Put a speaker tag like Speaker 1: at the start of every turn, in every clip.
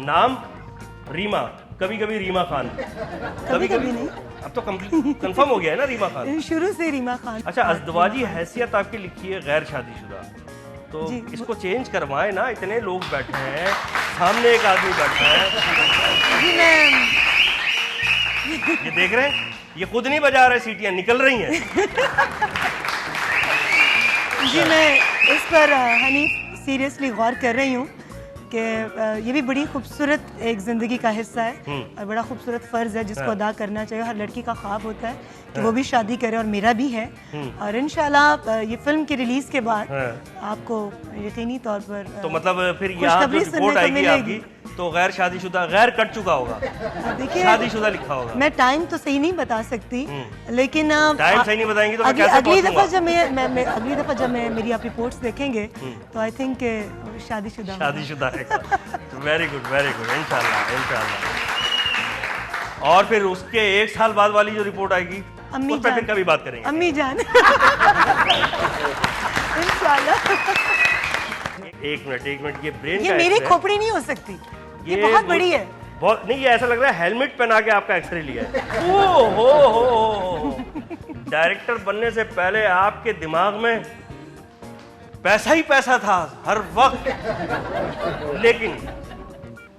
Speaker 1: नाम रीमा, कभी कभी रीमा खान,
Speaker 2: कभी कभी नहीं,
Speaker 1: अब तो कंफर्म हो गया है ना रीमा खान,
Speaker 2: शुरू से रीमा खान।
Speaker 1: अच्छा अज़दवाजी हैसियत आपकी लिखी है गैर शादीशुदा, तो इसको चेंज करवाए ना, इतने लोग बैठे हैं, सामने एक आदमी बैठा है
Speaker 2: जी मैं
Speaker 1: ये देख रहे हैं, ये खुद नहीं बजा रहे, सीटियां निकल रही हैं।
Speaker 2: जी मैं इस पर हनीफ सीरियसली गौर कर रही हूँ कि ये भी बड़ी खूबसूरत एक ज़िंदगी का हिस्सा है और बड़ा खूबसूरत फ़र्ज़ है जिसको अदा करना चाहिए। हर लड़की का ख्वाब होता है कि वो भी शादी करे और मेरा भी है। और इंशाल्लाह ये फिल्म की रिलीज़ के बाद आपको यकीनी तौर पर
Speaker 1: तो मतलब फिर यहाँ जो रिपोर्ट आएगी आपकी तो गैर शादीशुदा, गैर कट चुका होगा,
Speaker 2: देखिए
Speaker 1: शादीशुदा लिखा होगा।
Speaker 2: मैं टाइम तो सही नहीं बता सकती, लेकिन
Speaker 1: टाइम सही नहीं बताएंगी तो मैं कैसे
Speaker 2: अगली दफ़ा जब मैं मेरी आप रिपोर्ट्स देखेंगे तो आई थिंक
Speaker 1: शादीशुदा है। वेरी गुड इंशाल्लाह। और फिर उसके 1 साल बाद वाली जो रिपोर्ट आएगी
Speaker 2: अम्मी
Speaker 1: उस पर फिर कभी बात करेंगे।
Speaker 2: अम्मी जान इंशाल्लाह।
Speaker 1: एक मिनट ये ब्रेन
Speaker 2: ये मेरी खोपड़ी नहीं हो सकती, ये बहुत बड़ी है।
Speaker 1: बहुत नहीं, ये ऐसा लग रहा है हेलमेट पहना के आपका एक्सरे लिया है। ओ हो डायरेक्टर बनने से पहले आपके दिमाग में पैसा ही पैसा था हर वक्त, लेकिन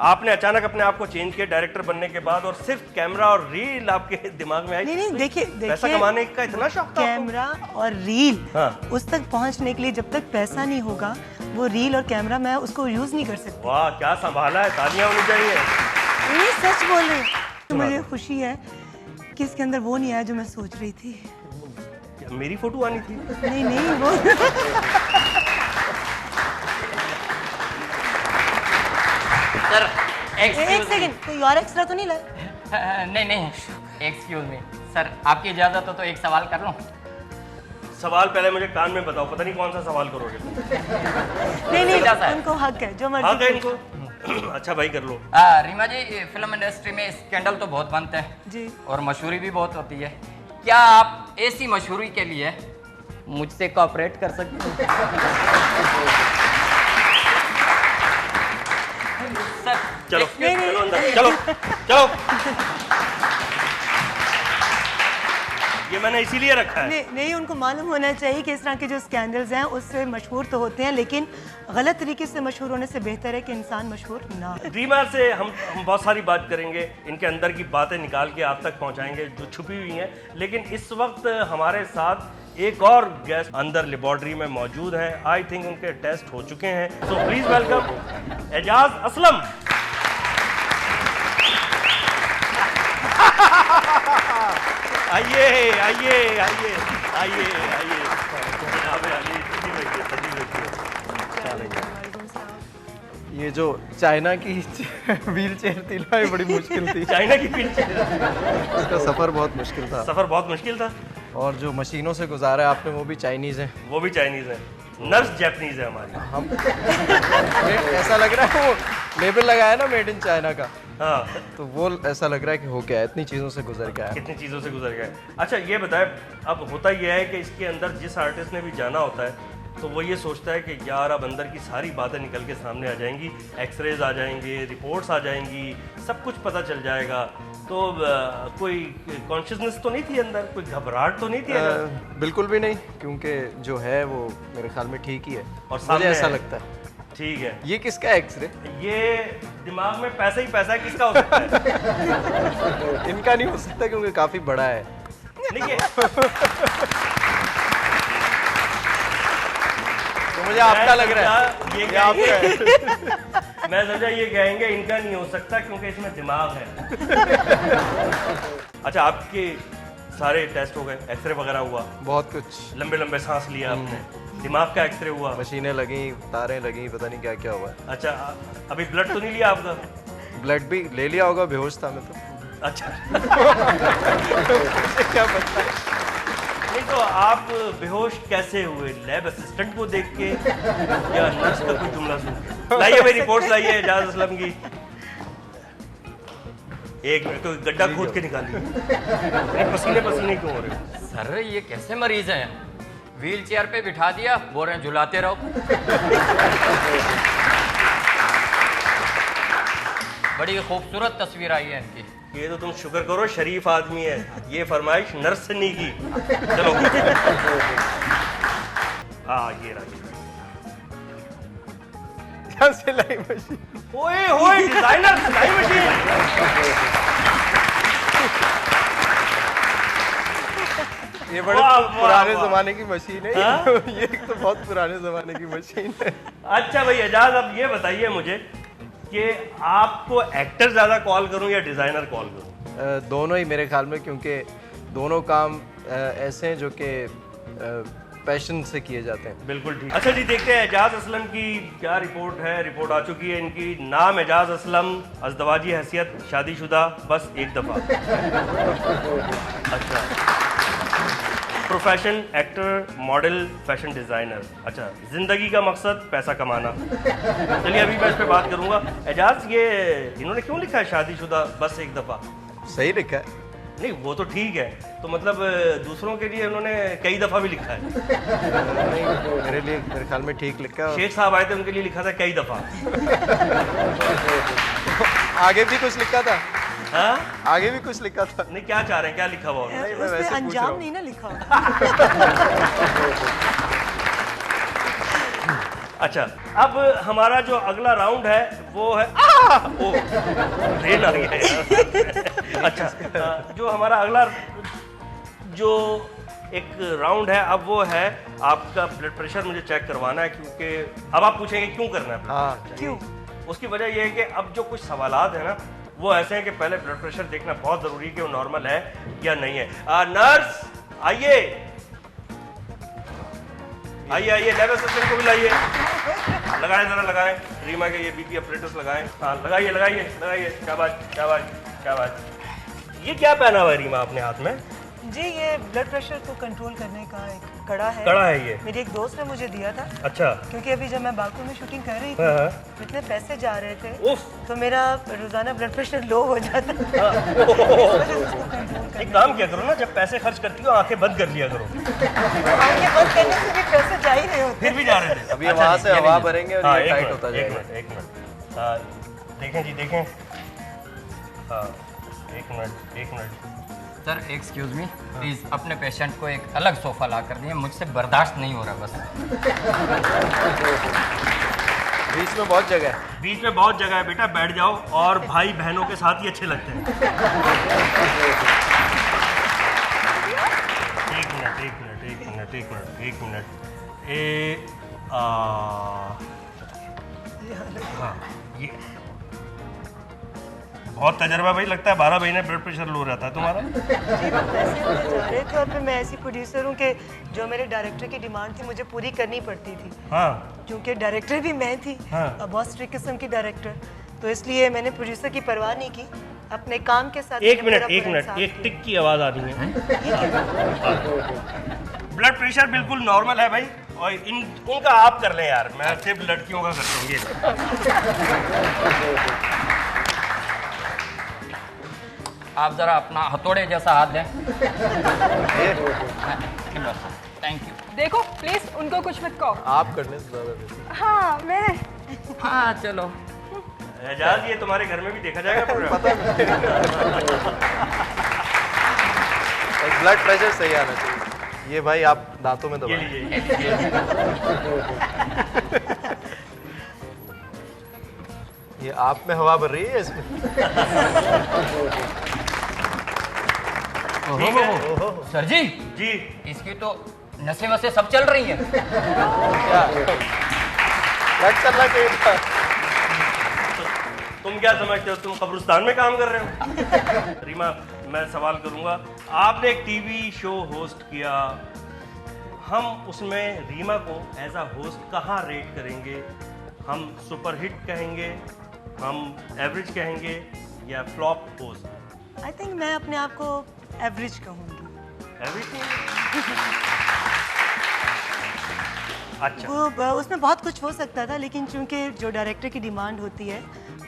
Speaker 1: आपने अचानक अपने आप को चेंज किया डायरेक्टर बनने के बाद और सिर्फ कैमरा और रील आपके दिमाग में आई।
Speaker 2: नहीं देखिए
Speaker 1: पैसा कमाने का इतना शौक था
Speaker 2: कैमरा और रील,
Speaker 1: हाँ।
Speaker 2: उस तक पहुंचने के लिए जब तक पैसा नहीं होगा वो रील और कैमरा मैं उसको यूज नहीं कर सकती।
Speaker 1: वाह क्या संभाला है, तालियां होनी चाहिए।
Speaker 2: ये सच बोल रही हूँ। तो मुझे खुशी है कि इसके अंदर वो नहीं आया जो मैं सोच रही थी।
Speaker 1: क्या मेरी फोटो आनी थी?
Speaker 2: नहीं वो
Speaker 3: सर
Speaker 2: एक सेकंड, कोई और एक्स्ट्रा तो नहीं लाया?
Speaker 3: नहीं एक्सक्यूज मी सर, आपकी इजाजत हो तो एक सवाल कर लूं?
Speaker 1: सवाल पहले मुझे कान में बताओ, पता नहीं कौन सा सवाल करोगे।
Speaker 2: नहीं उनको हक है, जो मर्जी
Speaker 1: हक है इनको। अच्छा भाई कर लो।
Speaker 3: रीमा जी, फिल्म इंडस्ट्री में स्कैंडल तो बहुत बनते हैं
Speaker 2: जी
Speaker 3: और मशहूरी भी बहुत होती है, क्या आप ऐसी मशहूरी के लिए मुझसे कोऑपरेट कर सकते हैं? सर
Speaker 1: चलो चलो अंदर, चलो ये मैंने इसीलिए रखा है।
Speaker 2: नहीं उनको मालूम होना चाहिए कि इस तरह के जो स्कैंडल्स हैं उससे मशहूर तो होते हैं, लेकिन गलत तरीके से मशहूर होने से बेहतर है कि इंसान मशहूर ना हो।
Speaker 1: रीमा से हम बहुत सारी बात करेंगे, इनके अंदर की बातें निकाल के आप तक पहुंचाएंगे जो छुपी हुई हैं, लेकिन इस वक्त हमारे साथ एक और गेस्ट अंदर लेबोरेटरी में मौजूद हैं। आई थिंक उनके टेस्ट हो चुके हैं, so please welcome Ejaz Aslam. आइए
Speaker 4: ये जो चाइना की व्हील चेयर थी ना, ये बड़ी मुश्किल थी।
Speaker 1: चाइना की व्हील चेयर,
Speaker 4: इसका सफ़र बहुत मुश्किल था। और जो मशीनों से गुजारा है आपने वो भी चाइनीज़ है।
Speaker 1: वो भी चाइनीज़ है, नर्स जापानीज है हमारी।
Speaker 4: हम ऐसा लग रहा है वो लेबल लगाया ना मेड इन चाइना का,
Speaker 1: हाँ
Speaker 4: तो वो ऐसा लग रहा है कि हो गया, इतनी चीज़ों से गुजर गया है।
Speaker 1: कितनी चीज़ों से गुजर गए। अच्छा ये बताए, अब होता यह है कि इसके अंदर जिस आर्टिस्ट ने भी जाना होता है तो वो ये सोचता है कि यार अब अंदर की सारी बातें निकल के सामने आ जाएंगी, एक्सरेज आ जाएंगे, रिपोर्ट्स आ जाएंगी, सब कुछ पता चल जाएगा, तो कोई कॉन्शियसनेस तो नहीं थी अंदर, कोई घबराहट तो नहीं थी?
Speaker 4: बिल्कुल भी नहीं, क्योंकि जो है वो मेरे ख्याल में ठीक ही है
Speaker 1: और
Speaker 4: मुझे ऐसा लगता है।
Speaker 1: ठीक है।
Speaker 4: ये किसका है एक्सरे?
Speaker 1: ये दिमाग में पैसा ही पैसा है, किसका हो सकता है?
Speaker 4: इनका नहीं हो सकता क्योंकि काफी बड़ा है।
Speaker 1: देखिए
Speaker 4: तो मुझे आपका लग रहा है
Speaker 1: ये आपका है। मैं समझा ये कहेंगे इनका नहीं हो सकता क्योंकि इसमें दिमाग है। अच्छा आपके सारे टेस्ट हो गए, एक्सरे वगैरह हुआ?
Speaker 4: बहुत कुछ।
Speaker 1: लंबे लंबे सांस लिया आपने, दिमाग का एक्सरे हुआ,
Speaker 4: मशीनें लगी, तारें लगी, पता नहीं क्या क्या हुआ।
Speaker 1: अच्छा अभी ब्लड तो नहीं लिया आपका?
Speaker 4: ब्लड भी ले लिया होगा, बेहोश था मैं तो।
Speaker 1: अच्छा
Speaker 4: क्या पता है।
Speaker 1: नहीं तो आप बेहोश कैसे हुए? लैब असिस्टेंट को देख के या नर्स का कोई जुमला सुन के? लाइए भाई रिपोर्ट्स लाइए एजाज असलम की। एक मिनट, तो गड्ढा खोद के निकालिए। पसीने पसीने क्यों हो रहे हो?
Speaker 3: सर ये कैसे मरीज हैं? व्हील चेयर पे बिठा दिया, बोल रहे हैं झुलाते रहो। बड़ी खूबसूरत तस्वीर आई है इनकी।
Speaker 1: ये तो तुम शुक्र करो शरीफ आदमी है, ये फरमाइश नर्सनी की। चलो ये रहा
Speaker 4: सिलाई मशीन।
Speaker 1: ओए होए डिजाइनर सिलाई मशीन।
Speaker 4: ये बड़े पुराने जमाने की मशीन है। ये तो बहुत पुराने जमाने की मशीन है।
Speaker 1: अच्छा भाई एजाज, अब ये बताइए मुझे कि आपको एक्टर ज्यादा कॉल करूं या डिजाइनर कॉल करूं?
Speaker 4: दोनों ही मेरे ख्याल में, क्योंकि दोनों काम ऐसे हैं जो कि पैशन से किए जाते हैं।
Speaker 1: बिल्कुल ठीक। अच्छा जी, देखते हैं एजाज असलम की क्या रिपोर्ट है। रिपोर्ट आ चुकी है इनकी। नाम एजाज असलम, अज़दवाजी हैसियत, शादीशुदा, बस एक दफ़ा। अच्छा, profession actor, model, fashion designer. अच्छा, ज़िंदगी का मकसद पैसा कमाना। चलिए अभी मैं इस पर बात करूँगा। एजाज, ये इन्होंने क्यों लिखा है शादीशुदा बस एक दफ़ा?
Speaker 4: सही लिखा है।
Speaker 1: नहीं वो तो ठीक है, तो मतलब दूसरों के लिए उन्होंने कई दफ़ा भी लिखा है।
Speaker 4: नहीं, मेरे लिए मेरे ख्याल में ठीक लिखा है।
Speaker 1: शेख साहब आए थे, उनके लिए लिखा था कई दफ़ा।
Speaker 4: आगे भी कुछ लिखा था।
Speaker 1: हाँ?
Speaker 4: आगे भी कुछ लिखा था।
Speaker 1: नहीं, क्या चाह रहे हैं, क्या लिखा हुआ होगा?
Speaker 4: मैं वैसे
Speaker 2: उसमें
Speaker 4: पूछ रहा
Speaker 2: अंजाम
Speaker 4: हूँ।
Speaker 2: नहीं ना लिखा।
Speaker 1: अच्छा, अब हमारा जो अगला राउंड है वो है रेन आ गया यार। अच्छा, जो हमारा अगला जो एक राउंड है अब वो है आपका ब्लड प्रेशर मुझे चेक करवाना है, क्योंकि अब आप पूछेंगे क्यों करना है।
Speaker 4: हाँ,
Speaker 2: क्यों?
Speaker 1: उसकी वजह यह है कि अब जो कुछ सवालात है ना वो ऐसे हैं कि पहले ब्लड प्रेशर देखना बहुत जरूरी है कि वो नॉर्मल है या नहीं है। नर्स आइए आइए आइए, लेवल सिस्टम को भी लाइए, लगाएं जरा लगाएं। रीमा के ये बीपी ऑपरेटर्स लगाएं। हाँ लगाइए लगाइए लगाइए। शाबाश शाबाश शाबाश। ये क्या पहना हुआ है रीमा आपने हाथ में?
Speaker 2: जी, ये ब्लड प्रेशर को कंट्रोल करने का एक कड़ा है।
Speaker 1: कड़ा है ये?
Speaker 2: मेरी एक दोस्त ने मुझे दिया था।
Speaker 1: अच्छा।
Speaker 2: क्योंकि अभी जब मैं बाकू में शूटिंग कर रही थी
Speaker 1: हाँ।
Speaker 2: तो इतने पैसे जा रहे थे,
Speaker 1: उफ।
Speaker 2: तो मेरा रोजाना ब्लड प्रेशर लो हो जाता।
Speaker 1: एक काम किया करो ना, जब पैसे खर्च करती हो आंखें बंद कर लिया करो।
Speaker 2: आंखें बंद करने से भी पैसे जा ही रहे होते।
Speaker 1: फिर भी जा रहे थे।
Speaker 4: अभी वहाँ से हवा भरेंगे और ये टाइट होता
Speaker 1: एक
Speaker 4: जाएगा।
Speaker 1: मिनट एक मिनट, देखें जी देखें। हाँ एक minute.
Speaker 3: Sir excuse me please, अपने पेशेंट को एक अलग सोफा ला कर दिए, मुझसे बर्दाश्त नहीं हो रहा बस।
Speaker 4: बीच में बहुत जगह है।
Speaker 1: बीच में बहुत जगह है बेटा, बैठ जाओ। और भाई बहनों के साथ ही अच्छे लगते हैं। एक मिनट। हाँ ये बहुत तजर्बा भाई, लगता है 12 महीने ब्लड प्रेशर लो रहता है तुम्हारा।
Speaker 2: जी, वो पैसे मुझे जा रहे थे और फिर मैं ऐसी प्रोड्यूसर हूँ कि जो मेरे डायरेक्टर की डिमांड थी मुझे पूरी करनी पड़ती थी।
Speaker 1: हाँ
Speaker 2: क्योंकि डायरेक्टर भी मैं थी।
Speaker 1: हाँ।
Speaker 2: और बहुत स्ट्रिक्ट किस्म की डायरेक्टर, तो इसलिए मैंने प्रोड्यूसर की परवाह नहीं की, अपने काम के साथ।
Speaker 1: एक मिनट, एक टिक की आवाज आ रही है। ब्लड प्रेशर बिल्कुल नॉर्मल है भाई, और उनका आप कर लें यार, मैं सिर्फ लड़कियों का करता हूँ। ये
Speaker 3: आप जरा अपना हथौड़े जैसा हाथ दें। Thank you.
Speaker 5: देखो प्लीज उनको कुछ मत कहो।
Speaker 4: आप करने से ज्यादा बेहतर।
Speaker 5: हाँ मैं।
Speaker 3: हाँ चलो।
Speaker 1: एजाज, ये तुम्हारे घर में भी देखा जाएगा प्रोग्राम?
Speaker 4: ब्लड प्रेशर सही आना चाहिए। ये भाई आप दांतों में दबाएं।
Speaker 1: ये लीजिए।
Speaker 4: ये आप में हवा भर रही है इसमें।
Speaker 3: ओहो सर जी,
Speaker 1: जी
Speaker 3: इसकी तो नसें वसें सब चल रही हैं।
Speaker 4: क्या चलना चाहिए था?
Speaker 1: तुम क्या समझते हो, तुम कब्रिस्तान में काम कर रहे हो? रीमा, मैं सवाल करूंगा, आपने एक टीवी शो होस्ट किया, हम उसमें रीमा को एज अ होस्ट कहाँ रेट करेंगे? हम सुपरहिट कहेंगे, हम एवरेज कहेंगे, या फ्लॉप होस्ट?
Speaker 2: आई थिंक मैं अपने आप को एवरेज कहूँगी।
Speaker 1: एवरेज? अच्छा।
Speaker 2: वो उसमें बहुत कुछ हो सकता था, लेकिन चूंकि जो डायरेक्टर की डिमांड होती है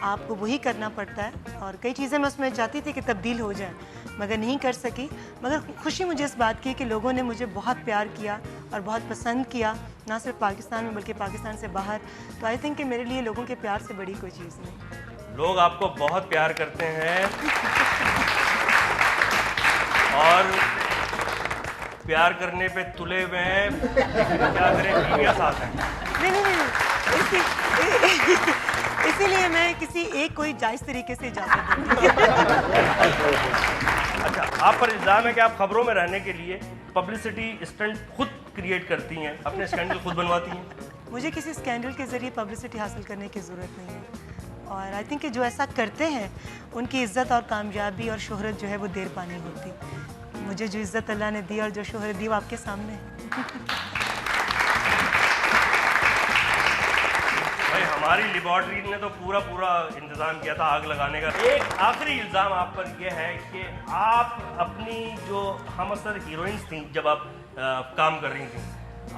Speaker 2: आपको वही करना पड़ता है, और कई चीज़ें मैं उसमें चाहती थी कि तब्दील हो जाए मगर नहीं कर सकी। मगर खुशी मुझे इस बात की कि लोगों ने मुझे बहुत प्यार किया और बहुत पसंद किया, ना सिर्फ पाकिस्तान में बल्कि पाकिस्तान से बाहर। तो आई थिंक कि मेरे लिए लोगों के प्यार से बड़ी कोई चीज़ नहीं।
Speaker 1: लोग आपको बहुत प्यार करते हैं और प्यार करने पे तुले हुए हैं, लेकिन क्या करें, टीवियां साथ हैं।
Speaker 2: नहीं, इसीलिए मैं किसी एक कोई जायज तरीके से इजाजत दूंगी।
Speaker 1: अच्छा, आप पर इल्जाम है कि आप खबरों में रहने के लिए पब्लिसिटी स्टंट खुद क्रिएट करती हैं, अपने स्कैंडल खुद बनवाती हैं।
Speaker 2: मुझे किसी स्कैंडल के जरिए पब्लिसिटी हासिल करने की ज़रूरत नहीं है, और आई थिंक कि जो ऐसा करते हैं उनकी इज्जत और कामयाबी और शोहरत जो है वो देर पानी होती। मुझे जो इज्जत अल्लाह ने दी और जो शोहरत दी वो आपके सामने है।
Speaker 1: भाई हमारी लेबॉर्ट्री ने तो पूरा इंतजाम किया था आग लगाने का। एक आखिरी इल्जाम आप पर यह है कि आप अपनी जो हमअसर हीरोइंस थी, जब आप काम कर रही थी,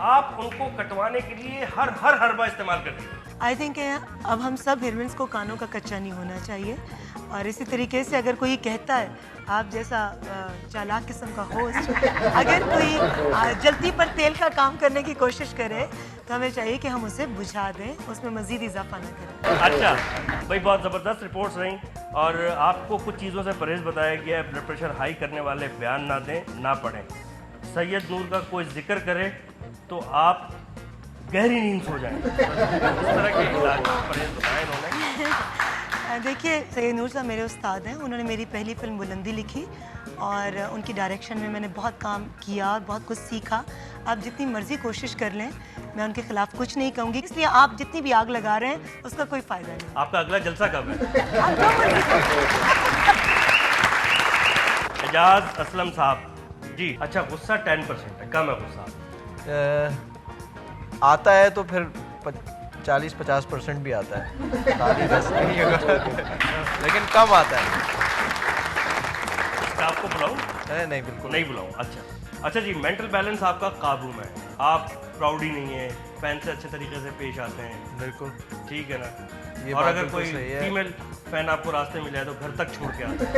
Speaker 1: आप उनको कटवाने के लिए हर हरबा इस्तेमाल कर रही थी।
Speaker 2: आई थिंक अब हम सब हीरोइंस को कानों का कच्चा नहीं होना चाहिए, और इसी तरीके से अगर कोई कहता है आप जैसा चालाक किस्म का होस्ट अगर कोई जल्दी पर तेल का काम करने की कोशिश करे तो हमें चाहिए कि हम उसे बुझा दें, उसमें मजीद इजाफा न करें।
Speaker 1: अच्छा भाई, बहुत ज़बरदस्त रिपोर्ट्स रहीं और आपको कुछ चीज़ों से परहेज बताया गया है। ब्लड प्रेशर हाई करने वाले बयान ना दें, ना पढ़ें। सैयद नूर का कोई जिक्र करे तो आप गहरी नींद सो जाएं। इस तरह के इलाज परहेज बताए इन्होंने।
Speaker 2: देखिए, सैयद नूर साहब मेरे उस्ताद हैं। उन्होंने मेरी पहली फिल्म बुलंदी लिखी और उनकी डायरेक्शन में मैंने बहुत काम किया और बहुत कुछ सीखा। आप जितनी मर्जी कोशिश कर लें, मैं उनके खिलाफ कुछ नहीं कहूँगी, इसलिए आप जितनी भी आग लगा रहे हैं उसका कोई फ़ायदा नहीं।
Speaker 1: आपका अगला जलसा कब है?
Speaker 2: आप जो मर्जी
Speaker 1: एजाज असलम साहब जी। अच्छा, गुस्सा 10% है, कम है गुस्सा?
Speaker 4: आता है तो फिर 40-50% भी आता है, 40 नहीं होगा लेकिन कम आता है।
Speaker 1: स्टाफ को बुलाऊं?
Speaker 4: नहीं, बिल्कुल
Speaker 1: नहीं बुलाऊं। अच्छा जी, मेंटल बैलेंस आपका काबू में है, आप प्राउड ही नहीं है, फैन से अच्छे तरीके से पेश आते हैं।
Speaker 4: बिल्कुल
Speaker 1: ठीक है ना?
Speaker 4: ये
Speaker 1: और
Speaker 4: बात
Speaker 1: अगर
Speaker 4: बिल्कुल
Speaker 1: कोई
Speaker 4: सही है।
Speaker 1: फीमेल फैन आपको रास्ते में जाए तो घर तक छोड़ के आते हैं।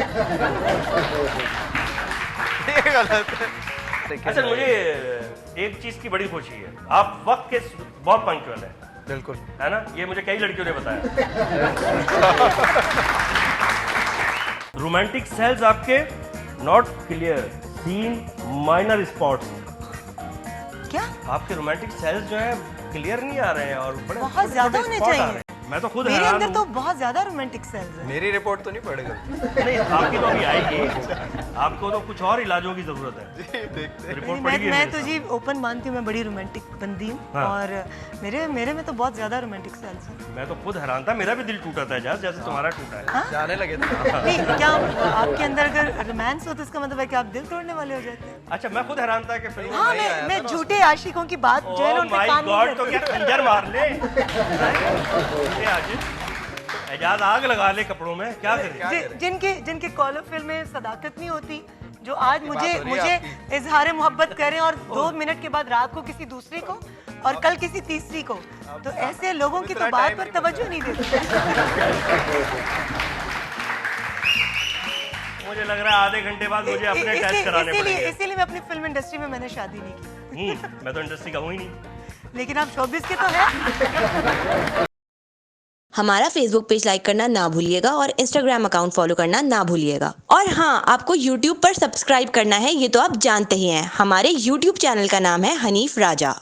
Speaker 4: ये गलत है।
Speaker 1: अच्छा, मुझे एक चीज़ की बड़ी खुशी है, आप वक्त के बहुत पंक्चुअल हैं।
Speaker 4: बिल्कुल,
Speaker 1: है ना? ये मुझे कई लड़कियों ने बताया। रोमांटिक सेल्स आपके not clear, scene minor spots.
Speaker 2: क्या?
Speaker 1: आपके रोमांटिक सेल्स जो है क्लियर नहीं आ रहे हैं और बड़े
Speaker 2: बहुत ज्यादा होने
Speaker 1: spot आ रहे
Speaker 2: चाहिए।
Speaker 1: हैं। मैं तो खुद
Speaker 2: मेरे
Speaker 1: हैरान
Speaker 2: अंदर
Speaker 1: हूँ।
Speaker 2: तो बहुत ज्यादा रोमांटिक सेल्स है।
Speaker 4: मेरी रिपोर्ट तो नहीं पड़ेगा।
Speaker 1: नहीं, आपकी तो अभी आएगी, आपको तो कुछ और इलाजों की जरूरत है।
Speaker 4: देखते
Speaker 1: रिपोर्ट पड़ेगी।
Speaker 2: मैं तो जी ओपन मानती हूँ, मैं बड़ी रोमांटिक बंदी हूँ।
Speaker 1: हाँ।
Speaker 2: और मेरे में तो बहुत ज्यादा रोमांटिक सेल्स हैं।
Speaker 1: मैं तो खुद हैरान था, मेरा भी दिल टूटा था एजाज, जैसे तुम्हारा टूटा है।
Speaker 2: हाँ?
Speaker 4: जाने लगे थे।
Speaker 2: नहीं, क्या आपके अंदर अगर रोमांस हो तो इसका मतलब है कि आप दिल तोड़ने वाले हो जाते हैं?
Speaker 1: अच्छा, मैं खुद हैरान था कि फिल्म
Speaker 2: हाँ,
Speaker 4: नहीं आया
Speaker 2: मैं
Speaker 4: था ना
Speaker 2: झूठे आशिकों की बात जो है ना उन पे
Speaker 1: माय
Speaker 2: कान नहीं
Speaker 1: गॉड, तो
Speaker 2: करती।
Speaker 1: क्या खंजर मार ले। ये आज एजाज आग लगा ले कपड़ों में, क्या करें?
Speaker 2: जिनके कॉलर फिल्म में सदाकत नहीं होती, जो आज
Speaker 4: बात हो रही है
Speaker 2: मुझे
Speaker 4: आपकी।
Speaker 2: इजहार मोहब्बत करें और 2 मिनट के बाद रात को किसी दूसरी को और कल किसी तीसरी को, तो ऐसे लोगों की तो
Speaker 4: इतना
Speaker 2: बात
Speaker 4: time
Speaker 2: पर
Speaker 4: नहीं
Speaker 2: तवज्जो नहीं देते।
Speaker 1: मुझे लग रहा है आधे घंटे बाद मुझे अपने टेस्ट कराने पड़ेंगे।
Speaker 2: इसीलिए मैं अपनी फिल्म इंडस्ट्री में मैंने शादी नहीं की।
Speaker 1: मैं तो इंडस्ट्री का हूँ ही नहीं।
Speaker 2: लेकिन आप शोबिस के तो हैं।
Speaker 6: हमारा फेसबुक पेज लाइक करना ना भूलिएगा और इंस्टाग्राम अकाउंट फॉलो करना ना भूलिएगा। और हाँ, आपको यूट्यूब पर सब्सक्राइब करना है, ये तो आप जानते ही हैं। हमारे यूट्यूब चैनल का नाम है हनीफ राजा।